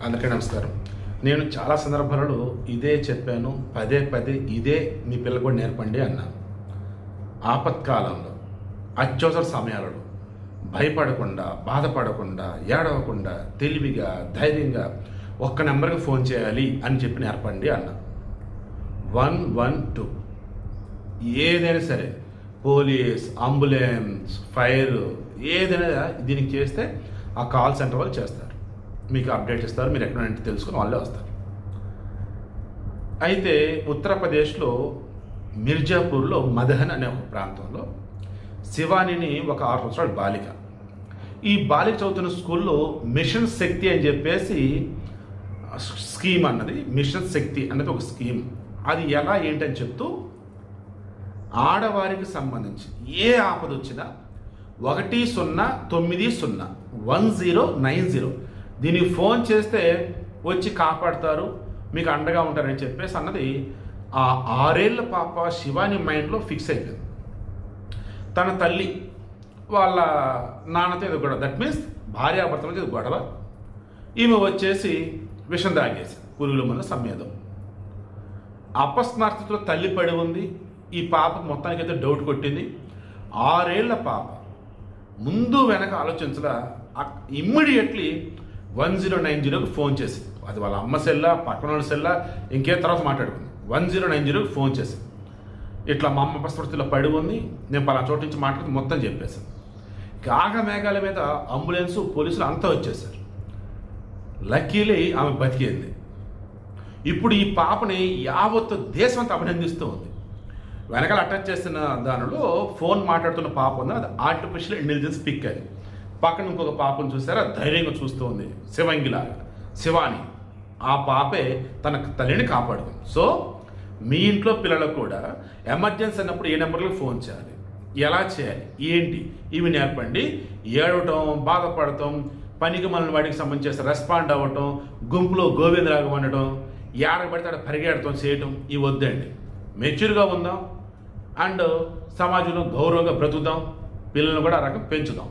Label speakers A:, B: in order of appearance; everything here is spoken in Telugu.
A: అందరికీ నమస్కారం. నేను చాలా సందర్భాలలో ఇదే చెప్పాను, పదే పదే ఇదే మీ పిల్లలకు కూడా నేర్పండి అన్నాను. ఆపత్కాలంలో, అత్యవసర సమయాలలో భయపడకుండా, బాధపడకుండా, ఏడవకుండా, తెలివిగా, ధైర్యంగా ఒక్క నెంబర్కి ఫోన్ చేయాలి అని చెప్పి నేర్పండి అన్నాను. 112 ఏదైనా సరే, పోలీస్, అంబులెన్స్, ఫైర్, ఏదైనా దీనికి చేస్తే ఆ కాల్ సెంటర్ వాళ్ళు చేస్తారు. మీకు అప్డేట్ ఇస్తారు, మీరు ఎక్కడంటే తెలుసుకుని వాళ్ళే వస్తారు. అయితే ఉత్తరప్రదేశ్లో మిర్జాపూర్లో మదహన్ అనే ఒక ప్రాంతంలో శివానిని ఒక 6 సంవత్సరాల బాలిక, ఈ బాలిక చదువుతున్న స్కూల్లో మిషన్ శక్తి అని చెప్పేసి స్కీమ్ అన్నది, మిషన్ శక్తి అన్నది ఒక స్కీమ్. అది ఎలా ఏంటని చెప్తూ ఆడవారికి సంబంధించి ఏ ఆపద వచ్చినా 10901 1090 దీనికి ఫోన్ చేస్తే వచ్చి కాపాడుతారు, మీకు అండగా ఉంటారని చెప్పేసి అన్నది ఆ 6 ఏళ్ల పాప శివాని మైండ్లో ఫిక్స్ అయిపోయింది. తన తల్లి వాళ్ళ నాన్నతో ఏదో గొడవ, దట్ మీన్స్ భార్యాభర్తలతో ఏదో గొడవ, ఈమె వచ్చేసి విషం తాగేసి పురుగుల మందు సమ్మేదం. అపస్మారతతో తల్లి పడి ఉంది. ఈ పాప మొత్తానికైతే డౌట్ కొట్టింది. 6 ఏళ్ల పాప ముందు వెనక ఆలోచించలా ఇమ్మీడియట్లీ 1090కి ఫోన్ చేసి, అది వాళ్ళ అమ్మ సెల్లా, పక్కన వాళ్ళ సెల్లా, ఇంకే తర్వాత మాట్లాడుకుంది. 1090కి ఫోన్ చేసి, ఇట్లా మా అమ్మ పరిస్థితిలో పడి ఉంది, నేను పలా చోటు నుంచి మాట్లాడుతూ మొత్తం చెప్పేశాను. మేఘాల మీద అంబులెన్సు, పోలీసులు అంతా వచ్చేసారు. లక్కీలీ ఆమె బతికేంది. ఇప్పుడు ఈ పాపని యావత్తు దేశం అంతా అభినందిస్తూ ఉంది. వెనకాల అటాచ్ చేస్తున్న దానిలో ఫోన్ మాట్లాడుతున్న పాప ఉంది, అది ఆర్టిఫిషియల్ ఇంటెలిజెన్స్ పిక్. అది పక్కన ఇంకొక పాపను చూసారా, ధైర్యంగా చూస్తూ ఉంది, శివంగిలాగా, శివాని. ఆ పాపే తన తల్లిని కాపాడుతుంది. సో మీ ఇంట్లో పిల్లలకు కూడా ఎమర్జెన్సీ అన్నప్పుడు ఏ నెంబర్లకు ఫోన్ చేయాలి, ఎలా చేయాలి, ఏంటి, ఇవి నేర్పండి. ఏడవటం, బాధపడటం, పనికి మన వాటికి సంబంధించి రెస్పాండ్ అవ్వటం, గుంపులో గోవిందరాగా ఉండటం, ఏడబడితే పరిగెడటం చేయటం, ఇవి వద్దండి. మెచ్యూర్గా ఉందాం అండ్ సమాజంలో గౌరవంగా బ్రతుకుదాం, పిల్లలను కూడా ఆ రకం పెంచుదాం.